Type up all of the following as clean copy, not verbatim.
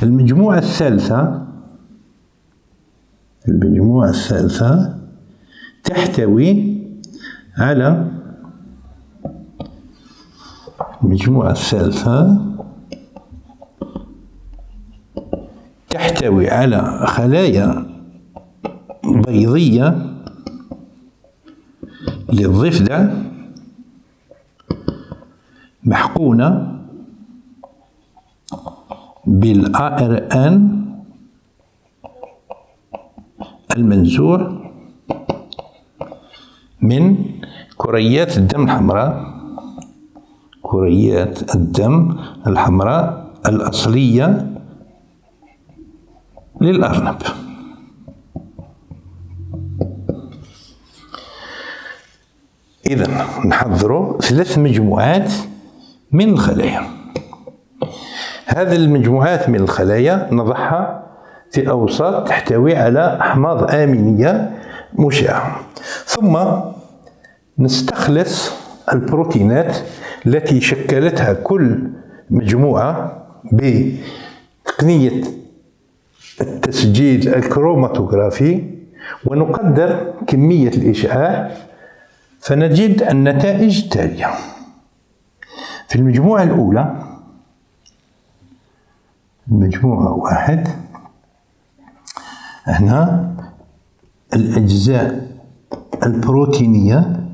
المجموعة الثالثة تحتوي على خلايا بيضية للضفدع محقونة بالARN المنزوع من كريات الدم الحمراء الأصلية للأرنب. إذن نحضر 3 مجموعات من الخلايا. هذه المجموعات من الخلايا نضعها في أوساط تحتوي على أحماض أمينية مشعة، ثم نستخلص البروتينات التي شكلتها كل مجموعة بتقنية التسجيل الكروماتوغرافي، ونقدر كمية الإشعاع، فنجد النتائج التالية. في المجموعة الأولى، المجموعة 1، هنا الأجزاء البروتينية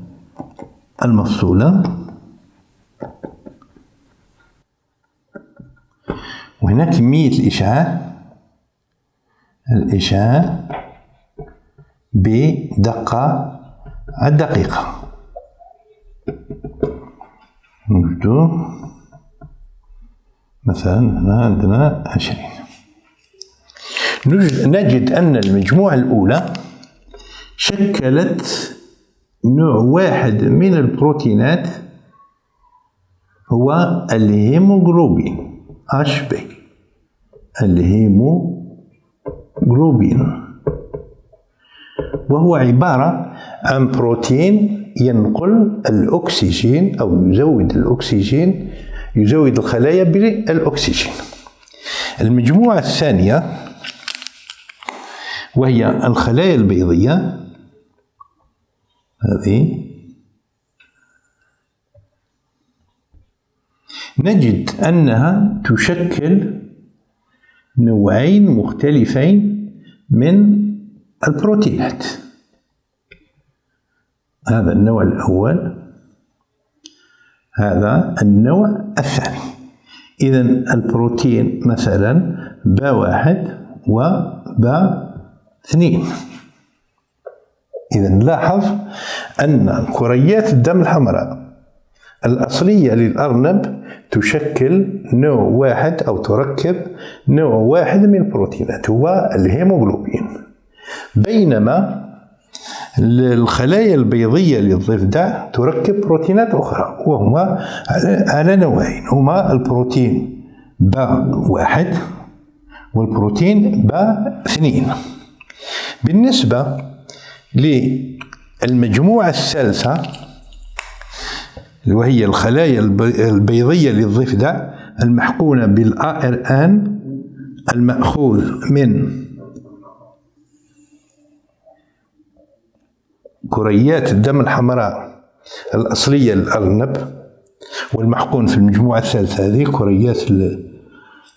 المفصولة، وهنا كمية الإشعاع بدقة الدقيقة. نجدو مثلا هنا عندنا 20. نجد أن المجموعة الأولى شكلت نوع واحد من البروتينات هو الهيموغلوبين HB، الهيموغلوبين، وهو عبارة عن بروتين ينقل الأكسجين أو يزود الخلايا بالأكسجين. المجموعة الثانية وهي الخلايا البيضية، هذه نجد أنها تشكل نوعين مختلفين من البروتينات. هذا النوع الأول، هذا النوع الثاني. إذن البروتين مثلا B1 و B2. إذن نلاحظ أن كريات الدم الحمراء الأصلية للأرنب تشكل نوع واحد أو تركب نوع واحد من البروتينات هو الهيموغلوبين، بينما الخلايا البيضية للضفدع تركب بروتينات أخرى، وهما على نوعين، هما البروتين B1 والبروتين B2. بالنسبة للمجموعة الثالثة وهي الخلايا البيضية للضفدع المحقونة بالARN المأخوذ من كريات الدم الحمراء الأصلية للأرنب، والمحقون في المجموعة الثالثة هذه كريات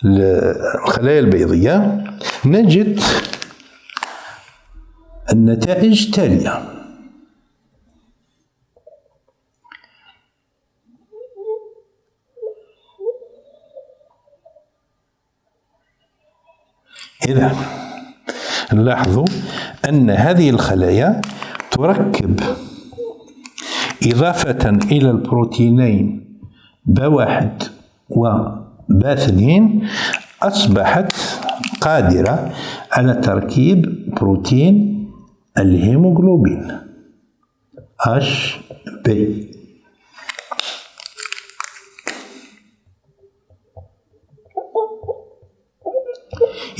الخلايا البيضية، نجد النتائج التالية. إذا نلاحظ أن هذه الخلايا تركب إضافة إلى البروتينين B1 و B2 أصبحت قادرة على تركيب بروتين الهيموغلوبين HB.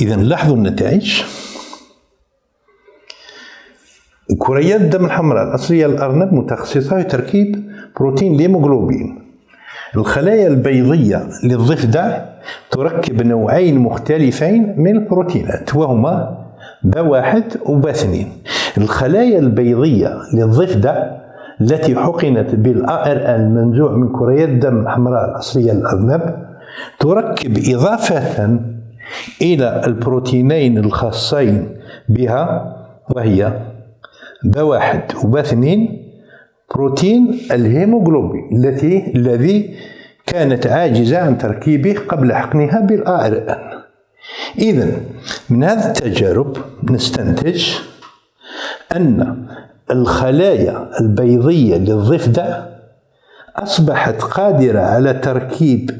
إذا لاحظوا النتائج. كريات الدم الحمراء الأصلية للأرنب متخصصة في تركيب بروتين الهيموغلوبين. الخلايا البيضية للضفدع تركب نوعين مختلفين من البروتينات، وهما ب1 وب2. الخلايا البيضية للضفدع التي حقنت بالARN المنزوع من كريات الدم الحمراء الأصلية للأرنب تركب إضافة إلى البروتينين الخاصين بها، وهي ب1 وب2، بروتين الهيموغلوبين الذي كانت عاجزة عن تركيبه قبل حقنها بالARN. إذن من هذه التجارب نستنتج أن الخلايا البيضية للضفدع أصبحت قادرة على تركيب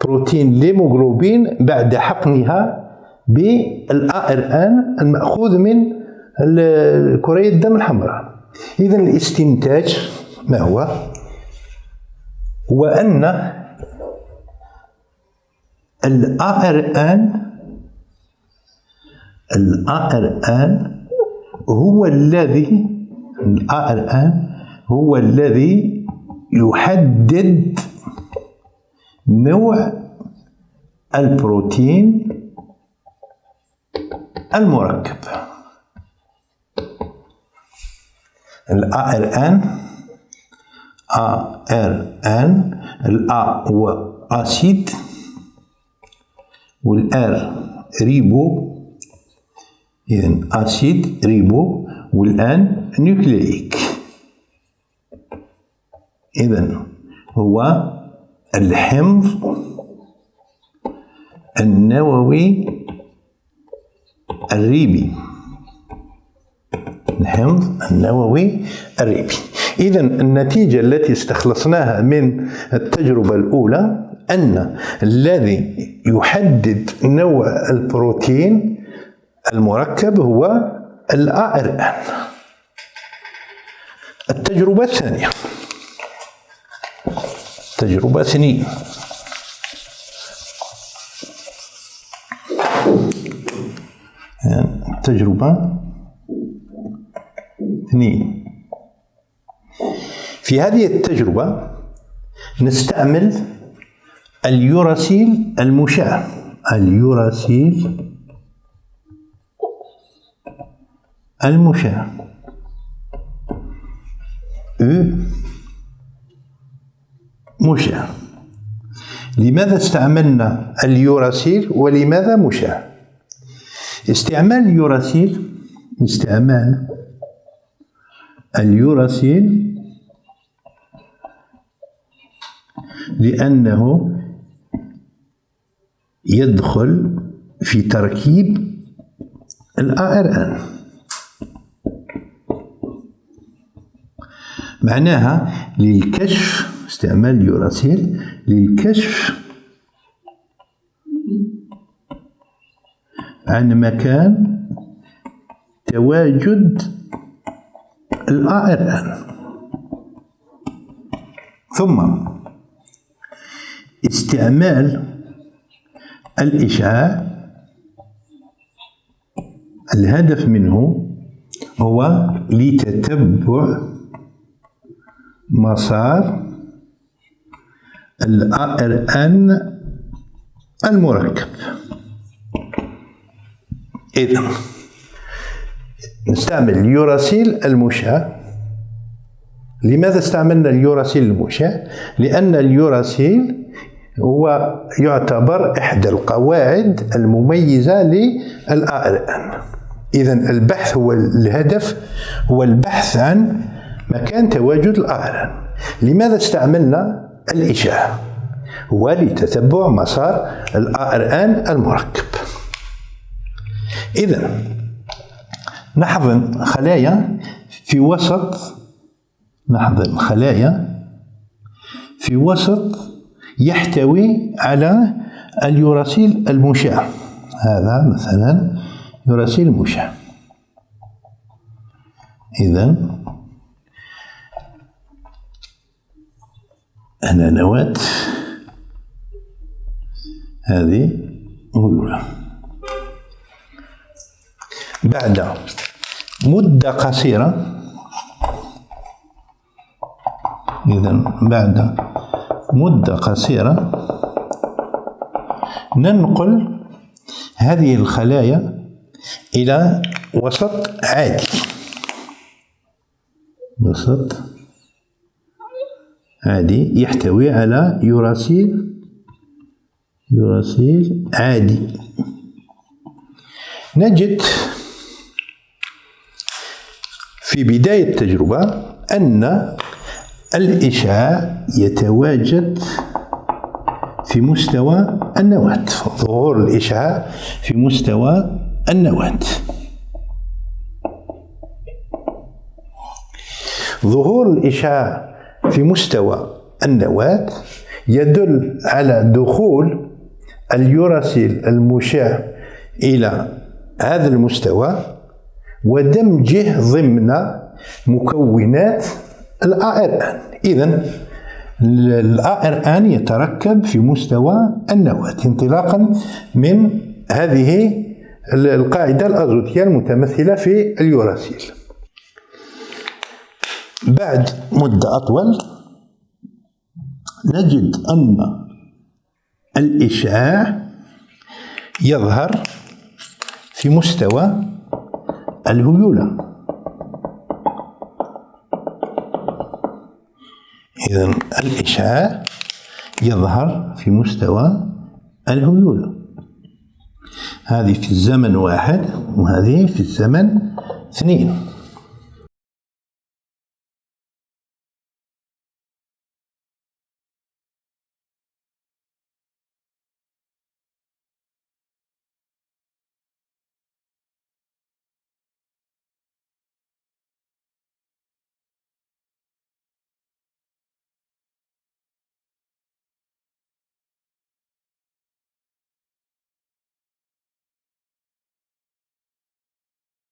بروتين الهيموغلوبين بعد حقنها بالARN المأخوذ من كريات الدم الحمراء. إذن الاستنتاج ما هو؟ وأن الARN هو الذي يحدد نوع البروتين المركب. الARN الA هو أسيد، والR ريبو، إذن أسيد ريبو، والآن نيوكلييك. إذن هو الحمض النووي الريبي، الحمض النووي الريبي. إذن النتيجة التي استخلصناها من التجربة الأولى أن الذي يحدد نوع البروتين المركب هو الARN. التجربة الثانية، تجربة 2. تجربة 2. في هذه التجربة نستعمل اليوراسيل المشع، اليوراسيل المشع مشع. لماذا استعملنا اليوراسيل ولماذا مشع؟ استعمال اليوراسيل لأنه يدخل في تركيب الARN. معناها للكشف، استعمال اليوراسيل للكشف عن مكان تواجد الARN، ثم استعمال الإشعاع الهدف منه هو لتتبع مسار الARN المركب. إذن نستعمل اليوراسيل المشع. لماذا استعملنا اليوراسيل المشع؟ لأن اليوراسيل هو يعتبر إحدى القواعد المميزة للARN. إذن البحث هو الهدف، هو البحث عن مكان تواجد الARN. لماذا استعملنا الإشعاع؟ هو لتتبع مسار الARN المركب. إذن نحضن خلايا في وسط يحتوي على اليوراسيل المشع. هذا مثلا يوراسيل مشع. إذن هنا نواة، هذه أولى. بعد مدة قصيرة، إذن بعد مدة قصيرة ننقل هذه الخلايا إلى وسط عادي، وسط عادي يحتوي على يوراسيل عادي. نجد في بداية التجربة أن الإشعاع يتواجد في مستوى النواة، ظهور الإشعاع في مستوى النواة. ظهور الإشعاع في مستوى النواة يدل على دخول اليوراسيل المشع إلى هذا المستوى ودمجه ضمن مكونات الARN. إذن الARN يتركب في مستوى النواة انطلاقا من هذه القاعدة الأزوتية المتمثلة في اليوراسيل. بعد مدة أطول نجد أن الإشعاع يظهر في مستوى الهيولة. إذن الإشعاع يظهر في مستوى الهيولة، هذه في الزمن 1 وهذه في الزمن 2.